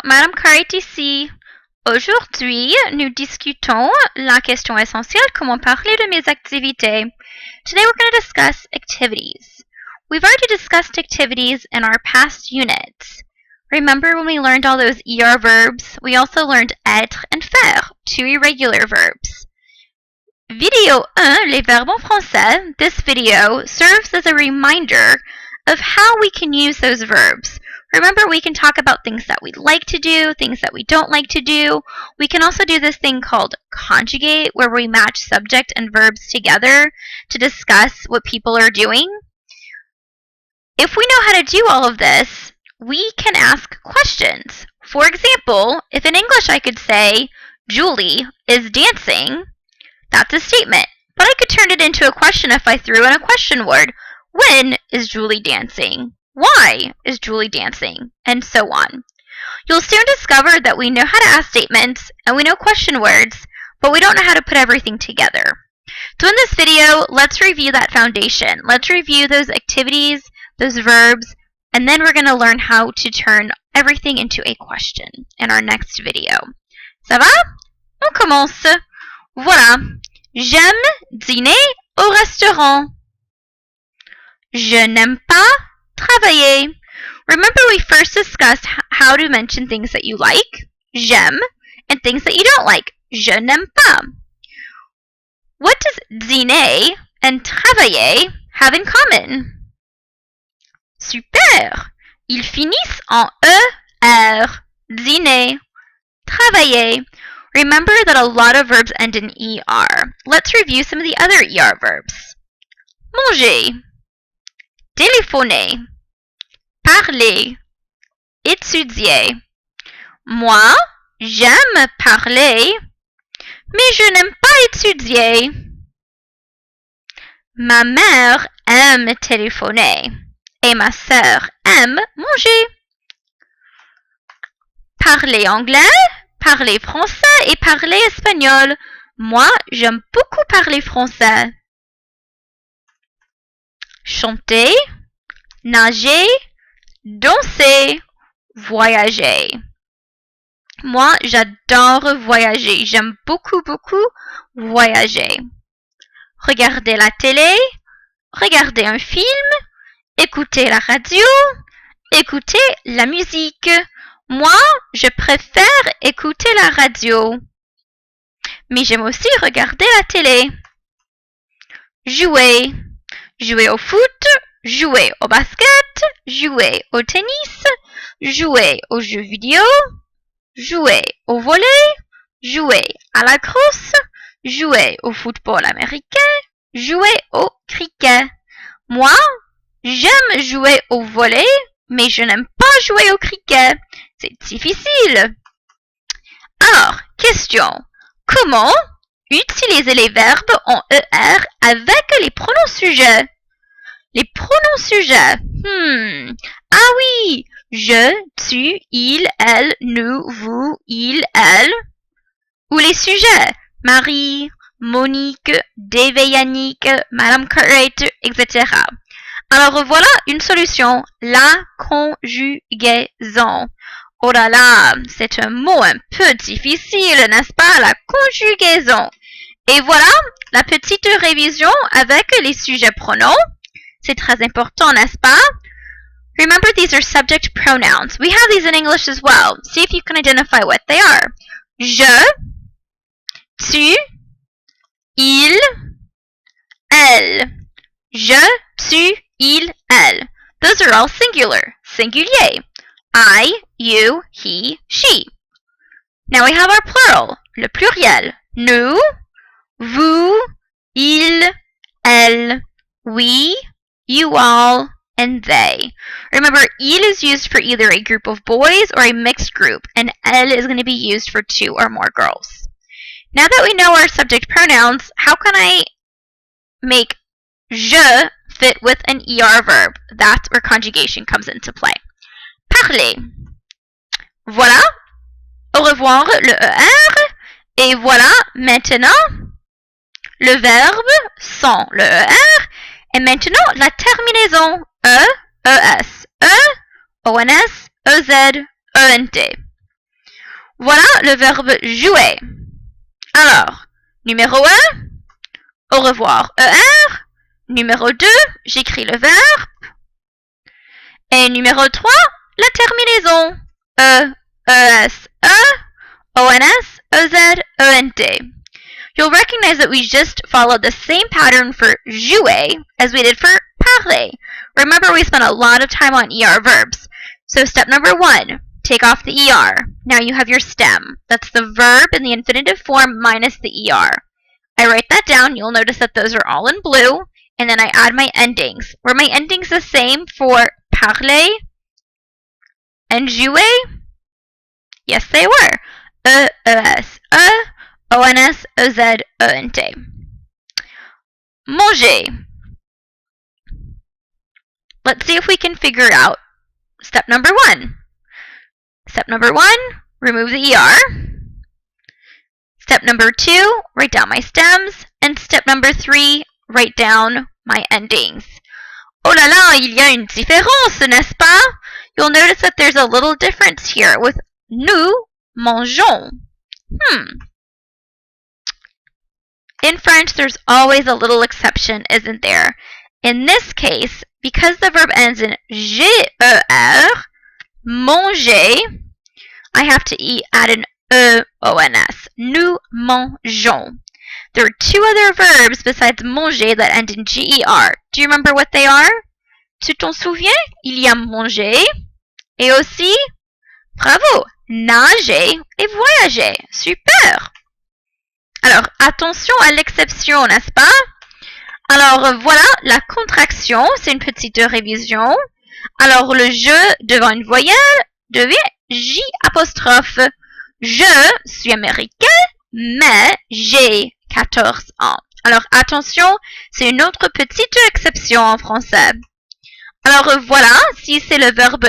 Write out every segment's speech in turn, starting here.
Madame Carrette ici. Aujourd'hui, nous discutons la question essentielle, comment parler de mes activités. Today we're going to discuss activities. We've already discussed activities in our past units. Remember when we learned all those ER verbs? We also learned être and faire, two irregular verbs. Video 1, les verbes en français. This video serves as a reminder of how we can use those verbs. Remember, we can talk about things that we like to do, things that we don't like to do. We can also do this thing called conjugate, where we match subject and verbs together to discuss what people are doing. If we know how to do all of this, we can ask questions. For example, if in English I could say, Julie is dancing, that's a statement. But I could turn it into a question if I threw in a question word. When is Julie dancing? Why is Julie dancing? And so on. You'll soon discover that we know how to ask statements and we know question words, but we don't know how to put everything together. So in this video, let's review that foundation. Let's review those activities, those verbs, and then we're going to learn how to turn everything into a question in our next video. Ça va? On commence. Voilà. J'aime dîner au restaurant. Je n'aime pas travailler. Remember, we first discussed how to mention things that you like, j'aime, and things that you don't like, je n'aime pas. What does dîner and travailler have in common? Super! Ils finissent en ER. Dîner, travailler. Remember that a lot of verbs end in ER. Let's review some of the other ER verbs. Manger, téléphoner, parler, étudier. Moi, j'aime parler, mais je n'aime pas étudier. Ma mère aime téléphoner et ma sœur aime manger. Parler anglais, parler français et parler espagnol. Moi, j'aime beaucoup parler français. Chanter, nager, danser, voyager. Moi, j'adore voyager. J'aime beaucoup voyager. Regarder la télé, regarder un film, écouter la radio, écouter la musique. Moi, je préfère écouter la radio. Mais j'aime aussi regarder la télé. Jouer. Jouer au foot, jouer au basket, jouer au tennis, jouer aux jeux vidéo, jouer au volley, jouer à la course, jouer au football américain, jouer au cricket. Moi, j'aime jouer au volley, mais je n'aime pas jouer au cricket. C'est difficile. Alors, question. Comment utiliser les verbes en ER avec les pronoms sujets? Les pronoms sujets. Ah oui, je, tu, il, elle, nous, vous, il, elle. Ou les sujets. Marie, Monique, David, Yannick, Madame Carrette, etc. Alors voilà une solution. La conjugaison. Oh là là, c'est un mot un peu difficile, n'est-ce pas? La conjugaison. Et voilà la petite révision avec les sujets pronoms. C'est très important, n'est-ce pas? Remember, these are subject pronouns. We have these in English as well. See if you can identify what they are. Je, tu, il, elle. Je, tu, il, elle. Those are all singular, singulier. I, you, he, she. Now we have our plural, le pluriel. Nous, vous, il, elle, we, you all, and they. Remember, il is used for either a group of boys or a mixed group, and elle is going to be used for two or more girls. Now that we know our subject pronouns, how can I make je fit with an ER verb? That's where conjugation comes into play. Parler. Voilà. Au revoir, le ER. Et voilà, maintenant, le verbe sans le ER. Et maintenant, la terminaison E, ES, E, ONS, EZ, ENT. Voilà le verbe jouer. Alors, numéro 1, au revoir, ER. Numéro 2, j'écris le verbe. Et numéro 3, la terminaison. E, ES, E, ONS, OZ, ONT. You'll recognize that we just followed the same pattern for jouer as we did for parler. Remember, we spent a lot of time on ER verbs. So step number 1, take off the ER. Now you have your stem. That's the verb in the infinitive form minus the ER. I write that down. You'll notice that those are all in blue. And then I add my endings. Were my endings the same for parler and jouer? Yes, they were. E, ES, E, ONS, OZ, ONT. Manger. Let's see if we can figure out step number 1. Step number 1, remove the ER. Step number 2, write down my stems. And step number 3, write down my endings. Oh là là, il y a une différence, n'est-ce pas? You'll notice that there's a little difference here with nous mangeons. In French, there's always a little exception, isn't there? In this case, because the verb ends in G-E-R, manger, I have to add an E-O-N-S. Nous mangeons. There are 2 other verbs besides manger that end in G-E-R. Do you remember what they are? Tu t'en souviens? Il y a manger et aussi, bravo, nager et voyager. Super! Alors, attention à l'exception, n'est-ce pas? Alors, voilà, la contraction, c'est une petite révision. Alors, le je devant une voyelle devient J apostrophe. Je suis américain, mais j'ai 14 ans. Alors, attention, c'est une autre petite exception en français. Alors, voilà, si c'est le verbe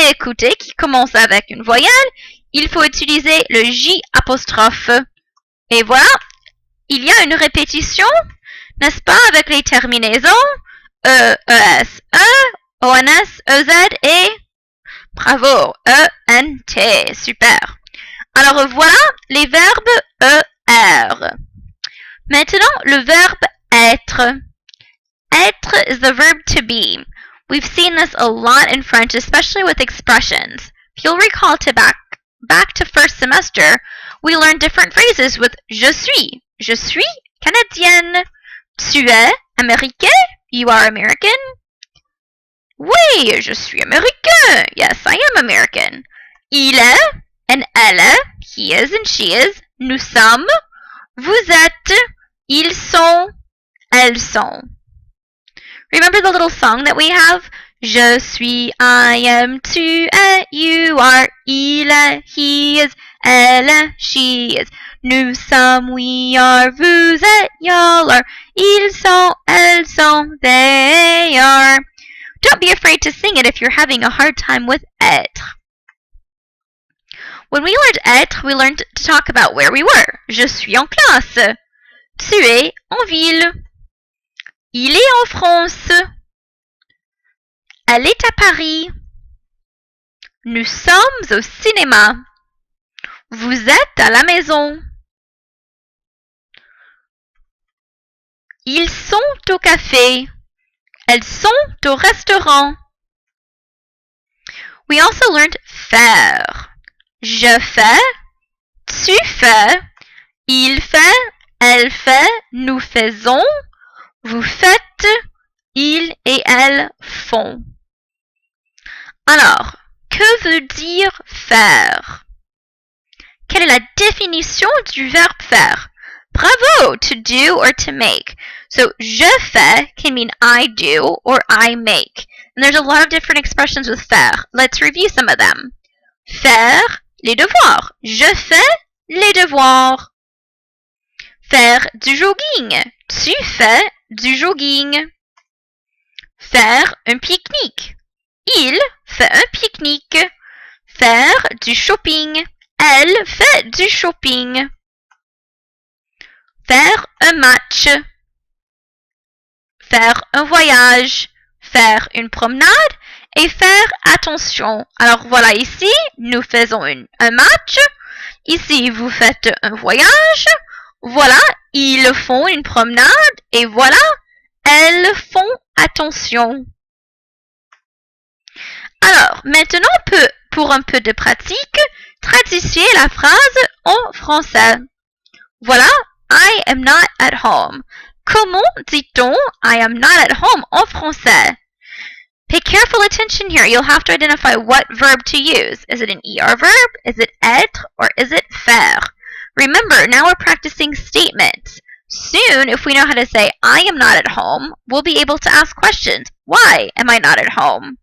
écouter qui commence avec une voyelle, il faut utiliser le J apostrophe. Et voilà, il y a une répétition, n'est-ce pas, avec les terminaisons E, ES, E, ONS, EZ et bravo, ENT, super. Alors voilà les verbes ER. Maintenant, le verbe être. Être is the verb to be. We've seen this a lot in French, especially with expressions. If you'll recall back to first semester, we learned different phrases with je suis. Je suis canadienne. Tu es américain. You are American. Oui, je suis américain. Yes, I am American. Il est and elle est. He is and she is. Nous sommes. Vous êtes. Ils sont. Elles sont. Remember the little song that we have? Je suis, I am, tu es, you are, il est, he is, elle est, she is. Nous sommes, we are, vous êtes, y'all are, ils sont, elles sont, they are. Don't be afraid to sing it if you're having a hard time with être. When we learned être, we learned to talk about where we were. Je suis en classe. Tu es en ville. Il est en France. Elle est à Paris. Nous sommes au cinéma. Vous êtes à la maison. Ils sont au café. Elles sont au restaurant. We also learned faire. Je fais. Tu fais. Il fait. Elle fait. Nous faisons. Vous faites. Ils et elles font. Alors, que veut dire faire? Quelle est la définition du verbe faire? Bravo! To do or to make. So, je fais can mean I do or I make. And there's a lot of different expressions with faire. Let's review some of them. Faire les devoirs. Je fais les devoirs. Faire du jogging. Tu fais du jogging. Faire un pique-nique. Il fait un pique-nique. Faire du shopping. Elle fait du shopping. Faire un match. Faire un voyage. Faire une promenade. Et faire attention. Alors voilà ici, nous faisons un match. Ici, vous faites un voyage. Voilà, ils font une promenade. Et voilà, elles font attention. Alors, maintenant, pour un peu de pratique, traduisez la phrase en français. Voilà, I am not at home. Comment dit-on I am not at home en français? Pay careful attention here. You'll have to identify what verb to use. Is it an ER verb? Is it être? Or is it faire? Remember, now we're practicing statements. Soon, if we know how to say I am not at home, we'll be able to ask questions. Why am I not at home?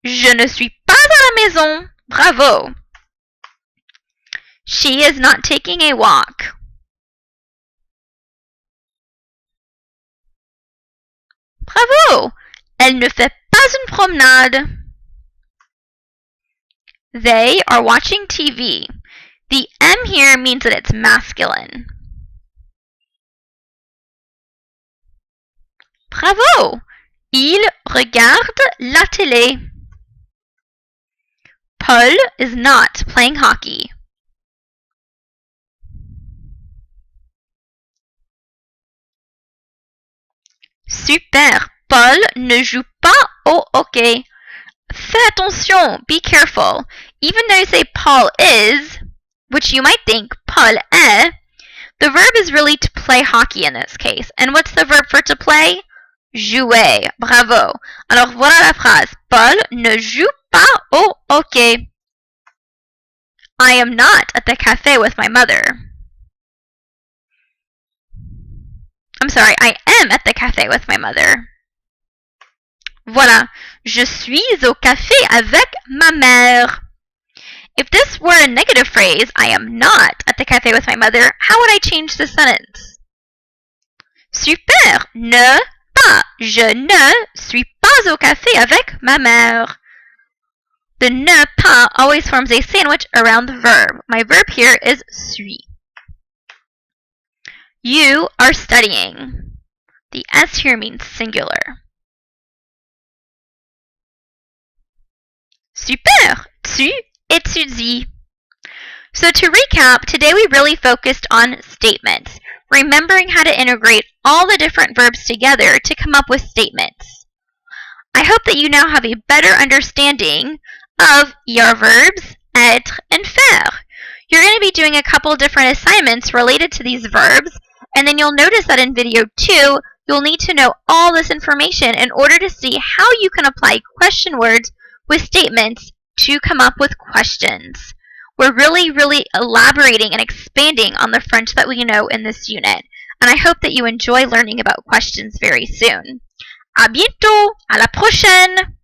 Je ne suis pas à la maison. Bravo. She is not taking a walk. Bravo! Elle ne fait pas une promenade. They are watching TV. The M here means that it's masculine. Bravo! Il regarde la télé. Paul is not playing hockey. Super! Paul ne joue pas au hockey. Fais attention, be careful. Even though you say Paul is, which you might think Paul est, the verb is really to play hockey in this case. And what's the verb for to play? Jouer. Bravo. Alors voilà la phrase. Paul ne joue pas au hockey. I am not at the cafe with my mother. I'm sorry, I am at the cafe with my mother. Voilà, je suis au café avec ma mère. If this were a negative phrase, I am not at the cafe with my mother, how would I change the sentence? Super, ne pas. Je ne suis pas au café avec ma mère. The ne pas always forms a sandwich around the verb. My verb here is suis. You are studying. The S here means singular. Super! Tu étudies. So to recap, today we really focused on statements, remembering how to integrate all the different verbs together to come up with statements. I hope that you now have a better understanding of ER verbs, être, and faire. You're going to be doing a couple different assignments related to these verbs, and then you'll notice that in video 2, you'll need to know all this information in order to see how you can apply question words with statements to come up with questions. We're really elaborating and expanding on the French that we know in this unit, and I hope that you enjoy learning about questions very soon. À bientôt! À la prochaine!